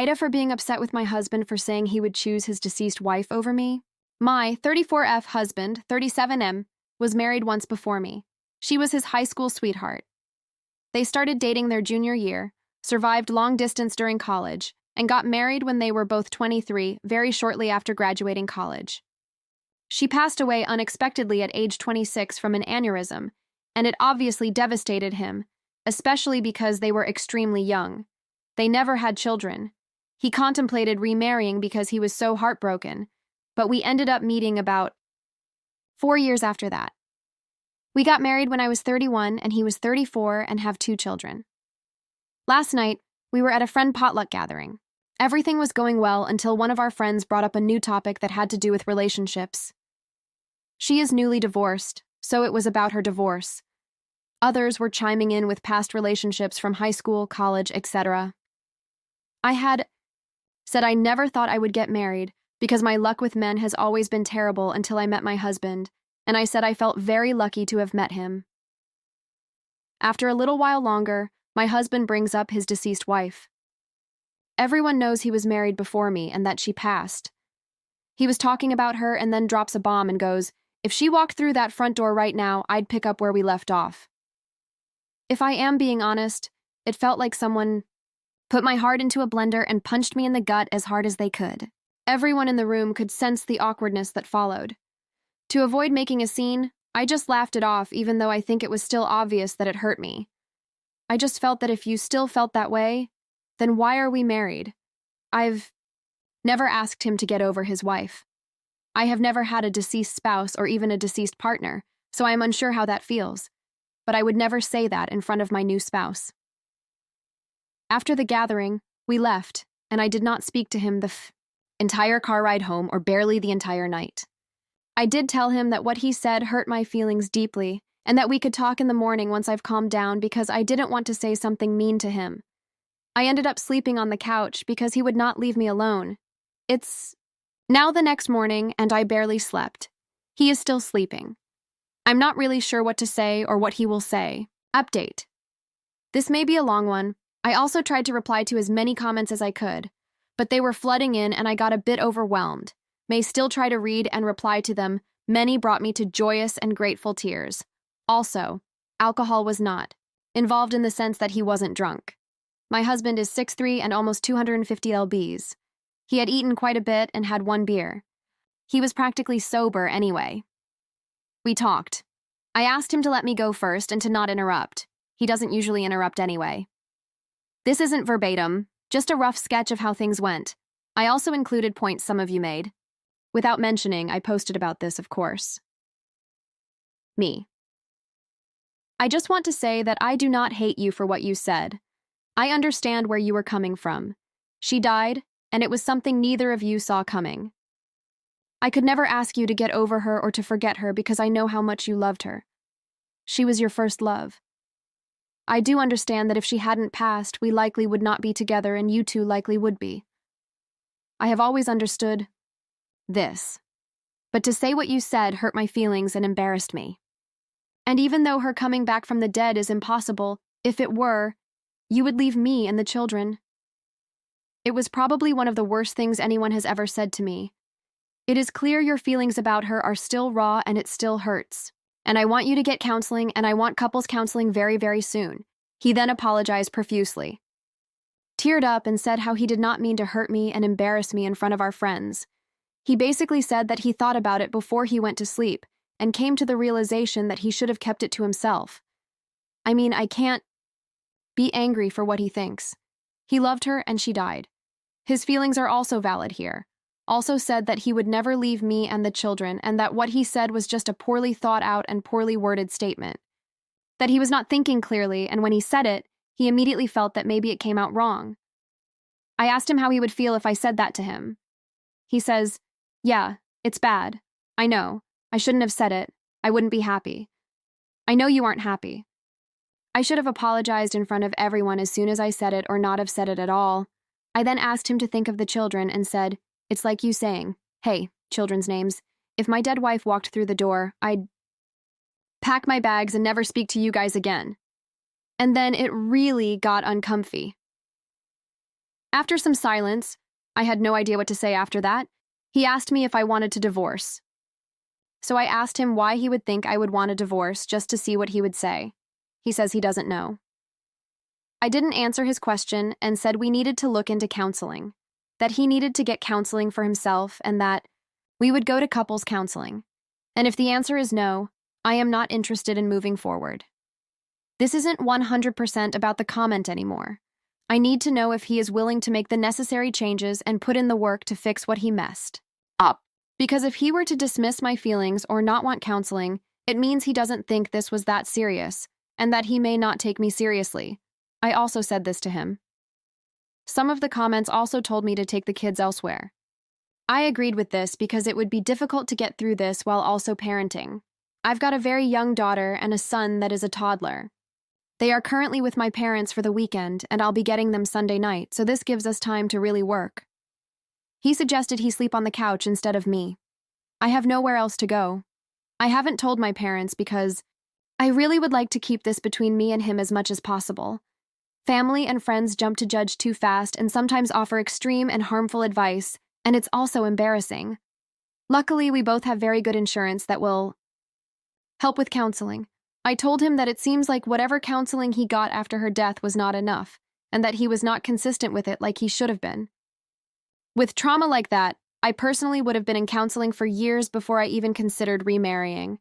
AITAH for being upset with my husband for saying he would choose his deceased wife over me. My 34F husband, 37M, was married once before me. She was his high school sweetheart. They started dating their junior year, survived long distance during college, and got married when they were both 23, very shortly after graduating college. She passed away unexpectedly at age 26 from an aneurysm, and it obviously devastated him, especially because they were extremely young. They never had children. He contemplated remarrying because he was so heartbroken, but we ended up meeting about 4 years after that. We got married when I was 31 and he was 34 and have 2 children. Last night, we were at a friend potluck gathering. Everything was going well until one of our friends brought up a new topic that had to do with relationships. She is newly divorced, so it was about her divorce. Others were chiming in with past relationships from high school, college, etc. I had said I never thought I would get married because my luck with men has always been terrible until I met my husband, and I said I felt very lucky to have met him. After a little while longer, my husband brings up his deceased wife. Everyone knows he was married before me and that she passed. He was talking about her and then drops a bomb and goes, "If she walked through that front door right now, I'd pick up where we left off." If I am being honest, it felt like someone put my heart into a blender and punched me in the gut as hard as they could. Everyone in the room could sense the awkwardness that followed. To avoid making a scene, I just laughed it off even though I think it was still obvious that it hurt me. I just felt that if you still felt that way, then why are we married? I've never asked him to get over his wife. I have never had a deceased spouse or even a deceased partner, so I am unsure how that feels. But I would never say that in front of my new spouse. After the gathering, we left, and I did not speak to him the entire car ride home or barely the entire night. I did tell him that what he said hurt my feelings deeply, and that we could talk in the morning once I've calmed down because I didn't want to say something mean to him. I ended up sleeping on the couch because he would not leave me alone. It's now the next morning, and I barely slept. He is still sleeping. I'm not really sure what to say or what he will say. Update. This may be a long one. I also tried to reply to as many comments as I could, but they were flooding in and I got a bit overwhelmed. May still try to read and reply to them. Many brought me to joyous and grateful tears. Also, alcohol was not involved in the sense that he wasn't drunk. My husband is 6'3" and almost 250 lbs. He had eaten quite a bit and had 1 beer. He was practically sober anyway. We talked. I asked him to let me go first and to not interrupt. He doesn't usually interrupt anyway. This isn't verbatim, just a rough sketch of how things went. I also included points some of you made. Without mentioning, I posted about this, of course. Me. I just want to say that I do not hate you for what you said. I understand where you were coming from. She died, and it was something neither of you saw coming. I could never ask you to get over her or to forget her because I know how much you loved her. She was your first love. I do understand that if she hadn't passed, we likely would not be together and you two likely would be. I have always understood this. But to say what you said hurt my feelings and embarrassed me. And even though her coming back from the dead is impossible, if it were, you would leave me and the children. It was probably one of the worst things anyone has ever said to me. It is clear your feelings about her are still raw and it still hurts. And I want you to get counseling, and I want couples counseling very, very soon. He then apologized profusely. Teared up and said how he did not mean to hurt me and embarrass me in front of our friends. He basically said that he thought about it before he went to sleep and came to the realization that he should have kept it to himself. I mean, I can't be angry for what he thinks. He loved her and she died. His feelings are also valid here. Also said that he would never leave me and the children and that what he said was just a poorly thought out and poorly worded statement. That he was not thinking clearly, and when he said it, he immediately felt that maybe it came out wrong. I asked him how he would feel if I said that to him. He says, "Yeah, it's bad. I know. I shouldn't have said it. I wouldn't be happy. I know you aren't happy. I should have apologized in front of everyone as soon as I said it or not have said it at all." I then asked him to think of the children and said, "It's like you saying, hey, children's names, if my dead wife walked through the door, I'd pack my bags and never speak to you guys again." And then it really got uncomfy. After some silence, I had no idea what to say after that. He asked me if I wanted to divorce. So I asked him why he would think I would want a divorce just to see what he would say. He says he doesn't know. I didn't answer his question and said we needed to look into counseling, that he needed to get counseling for himself and that we would go to couples counseling. And if the answer is no, I am not interested in moving forward. This isn't 100% about the comment anymore. I need to know if he is willing to make the necessary changes and put in the work to fix what he messed up. Because if he were to dismiss my feelings or not want counseling, it means he doesn't think this was that serious, and that he may not take me seriously. I also said this to him. Some of the comments also told me to take the kids elsewhere. I agreed with this because it would be difficult to get through this while also parenting. I've got a very young daughter and a son that is a toddler. They are currently with my parents for the weekend, and I'll be getting them Sunday night, so this gives us time to really work. He suggested he sleep on the couch instead of me. I have nowhere else to go. I haven't told my parents because I really would like to keep this between me and him as much as possible. Family and friends jump to judge too fast and sometimes offer extreme and harmful advice, and it's also embarrassing. Luckily, we both have very good insurance that will help with counseling. I told him that it seems like whatever counseling he got after her death was not enough, and that he was not consistent with it like he should have been. With trauma like that, I personally would have been in counseling for years before I even considered remarrying.